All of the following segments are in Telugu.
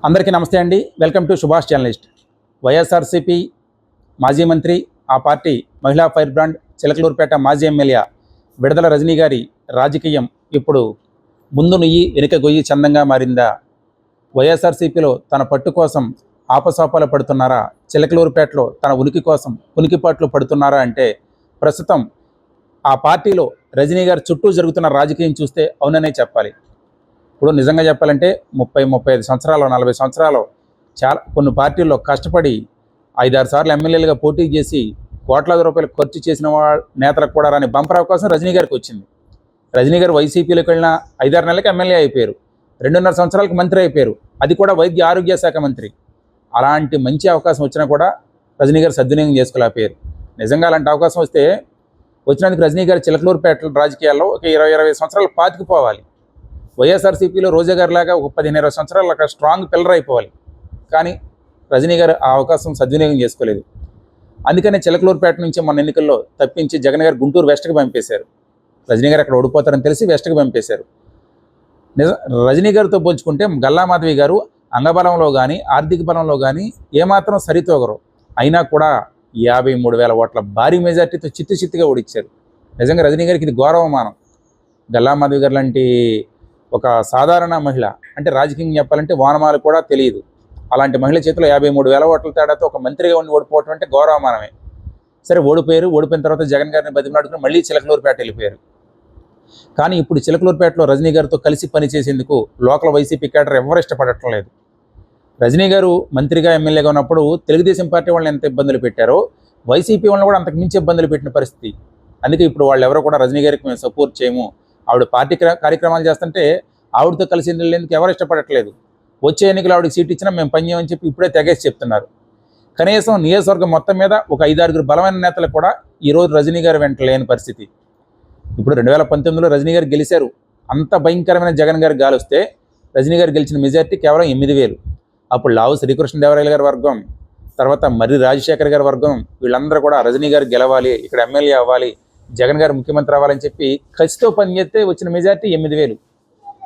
అందరికీ నమస్తే అండి. Welcome to Subhash journalist. YSRCP మాజీ మంత్రి, ఆ పార్టీ మహిళా ఫైర్ బ్రాండ్ చిలకలూరుపేట మాజీ ఎమ్మెల్యే విడదల రజనీ గారి రాజకీయం ఇప్పుడు ముందు నుయ్యి వెనుక గొయ్యి చందంగా మారిందా? వైఎస్ఆర్సీపీలో తన పట్టు కోసం ఆపసోపాలు పడుతున్నారా? చిలకలూరుపేటలో తన ఉనికి కోసం ఉనికిపాట్లు పడుతున్నారా అంటే ప్రస్తుతం ఆ పార్టీలో రజనీ గారి చుట్టూ జరుగుతున్న రాజకీయం చూస్తే అవుననే చెప్పాలి. ఇప్పుడు నిజంగా చెప్పాలంటే 30-35 సంవత్సరాలు 40 సంవత్సరాలు కొన్ని పార్టీల్లో కష్టపడి 5-6 సార్లు ఎమ్మెల్యేలుగా పోటీ చేసి కోట్లాది రూపాయలు ఖర్చు చేసిన నేతలకు కూడా రాని బంపర్ అవకాశం రజనీ గారికి వచ్చింది. రజనీ గారు వైసీపీలోకి వెళ్ళిన 5-6 నెలలకు ఎమ్మెల్యే అయిపోయారు. 2.5 సంవత్సరాలకు మంత్రి అయిపోయారు. అది కూడా వైద్య ఆరోగ్య శాఖ మంత్రి. అలాంటి మంచి అవకాశం వచ్చినా కూడా రజనీ గారు సద్వినియోగం చేసుకోలేకపోయారు. నిజంగా అలాంటి అవకాశం వస్తే వచ్చినందుకు రజనీ గారు చిలకలూరుపేట రాజకీయాల్లో ఒక 20-20 సంవత్సరాలు పాతికిపోవాలి. వైఎస్ఆర్సీపీలో రోజా గారి లాగా ఒక 15-20 సంవత్సరాలు అక్కడ స్ట్రాంగ్ పిల్లర్ అయిపోవాలి. కానీ రజనీ గారు ఆ అవకాశం సద్వినియోగం చేసుకోలేదు. అందుకనే చిలకలూరుపేట నుంచి మొన్న ఎన్నికల్లో తప్పించి జగన్ గారు గుంటూరు వెస్ట్కి పంపేశారు. రజనీ గారు అక్కడ ఓడిపోతారని తెలిసి వెస్ట్కి పంపేశారు. రజనీ గారితో పోల్చుకుంటే గల్లా మాధవి గారు అంగబలంలో కానీ ఆర్థిక బలంలో కానీ ఏమాత్రం సరితూగరు. అయినా కూడా 53,000 ఓట్ల భారీ మెజార్టీతో చిత్తుగా ఓడిచ్చారు. నిజంగా రజనీ గారికి ఇది గౌరవమానం. గల్లా మాధవి గారు లాంటి ఒక సాధారణ మహిళ, అంటే రాజకీయం చెప్పాలంటే వానమాలు కూడా తెలియదు, అలాంటి మహిళ చేతిలో 53,000 ఓట్ల తేడాతో ఒక మంత్రిగా ఉండి ఓడిపోవటం అంటే గౌరవమానమే. సరే ఓడిపోయిన తర్వాత జగన్ గారిని బతిమలాడుకుని మళ్ళీ చిలకలూరుపేట వెళ్ళిపోయారు. కానీ ఇప్పుడు చిలకలూరుపేటలో రజనీ గారితో కలిసి పనిచేసేందుకు లోకల్ వైసీపీ కేడర్ ఎవరు ఇష్టపడటం లేదు. రజనీ గారు మంత్రిగా ఎమ్మెల్యేగా ఉన్నప్పుడు తెలుగుదేశం పార్టీ వాళ్ళని ఎంత ఇబ్బందులు పెట్టారో వైసీపీ వాళ్ళని కూడా అంతకు మించి ఇబ్బందులు పెట్టిన పరిస్థితి. అందుకే ఇప్పుడు వాళ్ళు ఎవరో కూడా రజనీ గారికి మేము సపోర్ట్ చేయము, ఆవిడ పార్టీ కార్యక్రమాలు చేస్తుంటే ఆవిడతో కలిసి వెళ్ళేందుకు ఎవరు ఇష్టపడట్లేదు, వచ్చే ఎన్నికలు ఆవిడకి సీట్ ఇచ్చినా మేము పని చేయమని చెప్పి ఇప్పుడే తెగేసి చెప్తున్నారు. కనీసం నియోజకవర్గం మొత్తం మీద ఒక 5-6 బలమైన నేతలు కూడా ఈరోజు రజనీ గారు వెంట లేని పరిస్థితి. ఇప్పుడు 2019లో రజనీ గారు గెలిచారు. అంత భయంకరమైన జగన్ గారికి గాలిస్తే రజనీ గారు గెలిచిన మెజార్టీ కేవలం 8,000. అప్పుడు లావు శ్రీకృష్ణదేవరాయలు గారి వర్గం, తర్వాత మర్రి రాజశేఖర్ గారి వర్గం, వీళ్ళందరూ కూడా రజనీ గారు గెలవాలి, ఇక్కడ ఎమ్మెల్యే అవ్వాలి, జగన్ గారు ముఖ్యమంత్రి అవ్వాలని చెప్పి ఖచ్చితో పనిచేస్తే వచ్చిన మెజార్టీ 8,000.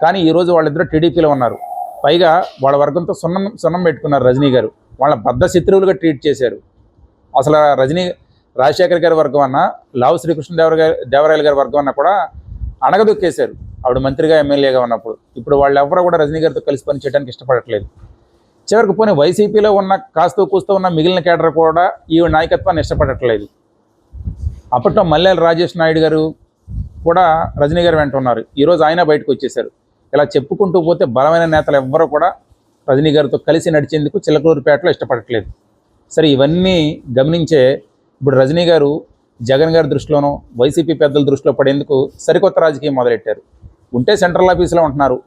కానీ ఈరోజు వాళ్ళిద్దరూ టీడీపీలో ఉన్నారు. పైగా వాళ్ళ వర్గంతో సున్నం పెట్టుకున్నారు. రజనీ గారు వాళ్ళ బద్ద శత్రువులుగా ట్రీట్ చేశారు. అసలు రాజశేఖర్ గారి వర్గం అన్నా, లావు శ్రీకృష్ణదేవరాయలు గారి వర్గం అన్నా కూడా అణగదొక్కేశారు ఆవిడ మంత్రిగా ఎమ్మెల్యేగా ఉన్నప్పుడు. ఇప్పుడు వాళ్ళు ఎవరు కూడా రజనీ గారితో కలిసి పని చేయడానికి ఇష్టపడట్లేదు. చివరికి పోనీ వైసీపీలో ఉన్న కాస్తూ కూస్తూ ఉన్న మిగిలిన కేడర్ కూడా ఈ నాయకత్వాన్ని ఇష్టపడట్లేదు. అప్పట్లో మల్లెల రాజేష్ నాయుడు గారు కూడా రజనీ గారు వెంట ఉన్నారు. ఈరోజు ఆయన బయటకు వచ్చేశారు. ఇలా చెప్పుకుంటూ పోతే బలమైన నేతలు ఎవ్వరూ కూడా రజనీ గారితో కలిసి నడిచేందుకు చిలకలూరుపేటలో ఇష్టపడట్లేదు. సరే, ఇవన్నీ గమనించే ఇప్పుడు రజనీ గారు జగన్ గారి దృష్టిలోనూ వైసీపీ పెద్దల దృష్టిలో పడేందుకు సరికొత్త రాజకీయం మొదలెట్టారు. ఉంటే సెంట్రల్ ఆఫీసులో ఉంటున్నారు,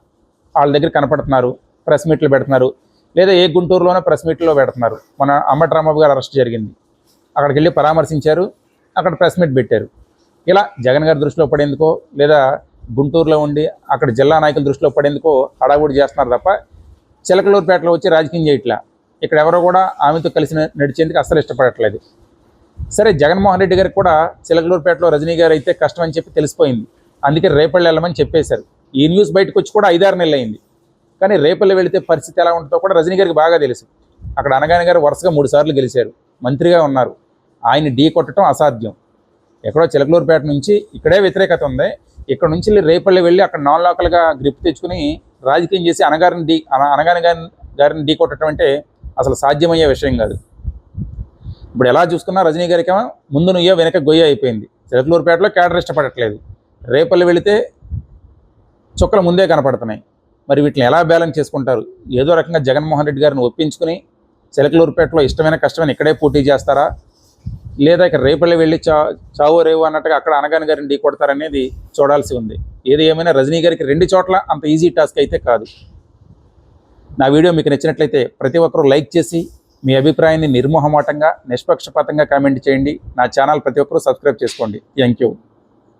వాళ్ళ దగ్గర కనపడుతున్నారు, ప్రెస్ మీట్లు పెడుతున్నారు, లేదా ఏ గుంటూరులోనే ప్రెస్ మీట్లో పెడుతున్నారు. మన అంబటి రాంబాబు గారు అరెస్ట్ జరిగింది, అక్కడికి వెళ్ళి పరామర్శించారు, అక్కడ ప్రెస్ మీట్ పెట్టారు. ఇలా జగన్ గారి దృష్టిలో పడేందుకో లేదా గుంటూరులో ఉండి అక్కడ జిల్లా నాయకుల దృష్టిలో పడేందుకో హడావుడి చేస్తున్నారు తప్ప చిలకలూరుపేటలో వచ్చి రాజకీయం చేయట్లా. ఇక్కడ ఎవరో కూడా ఆమెతో కలిసి నడిచేందుకు అస్సలు ఇష్టపడట్లేదు. సరే, జగన్మోహన్ రెడ్డి గారికి కూడా చిలకలూరుపేటలో రజనీ గారు అయితే కష్టం అని చెప్పి తెలిసిపోయింది. అందుకే రేపల్లి వెళ్ళమని చెప్పేశారు. ఈ న్యూస్ బయటకు వచ్చి కూడా 5-6 నెలలు అయింది. కానీ రేపల్లి వెళితే పరిస్థితి ఎలా ఉంటుందో కూడా రజనీ గారికి బాగా తెలుసు. అక్కడ అనగానే గారు వరుసగా 3 సార్లు గెలిచారు, మంత్రిగా ఉన్నారు. ఆయన ఢీ కొట్టడం అసాధ్యం. ఎక్కడో చిలకలూరుపేట నుంచి ఇక్కడే వ్యతిరేకత ఉంది. ఇక్కడ నుంచి రేపల్లి వెళ్ళి అక్కడ నాన్ లోకల్గా గ్రిప్ తెచ్చుకుని రాజకీయం చేసి అనగాని గారిని ఢీ కొట్టడం అంటే అసలు సాధ్యమయ్యే విషయం కాదు. ఇప్పుడు ఎలా చూసుకున్నా రజనీ గారికి ముందు నుయ్యో వెనక గొయ్య అయిపోయింది. చిలకలూరుపేటలో కేడర్ ఇష్టపడట్లేదు. రేపల్లి వెళితే చుక్కలు ముందే కనపడుతున్నాయి. మరి వీటిని ఎలా బ్యాలెన్స్ చేసుకుంటారు? ఏదో రకంగా జగన్మోహన్ రెడ్డి గారిని ఒప్పించుకుని చిలకలూరుపేటలో ఇష్టమైన కష్టమైన ఇక్కడే పోటీ చేస్తారా, లేదా ఇక్కడ రేపల్లి వెళ్ళి చావో రేవు అన్నట్టుగా అక్కడ అనగాని గారిని ఢీ కొడతారనేది చూడాల్సి ఉంది. ఏది ఏమైనా రజనీ గారికి 2 చోట్ల అంత ఈజీ టాస్క్ అయితే కాదు. నా వీడియో మీకు నచ్చినట్లయితే ప్రతి ఒక్కరూ లైక్ చేసి మీ అభిప్రాయాన్ని నిర్మోహమాటంగా నిష్పక్షపాతంగా కామెంట్ చేయండి. నా ఛానల్ ప్రతి ఒక్కరూ సబ్స్క్రైబ్ చేసుకోండి. Thank you.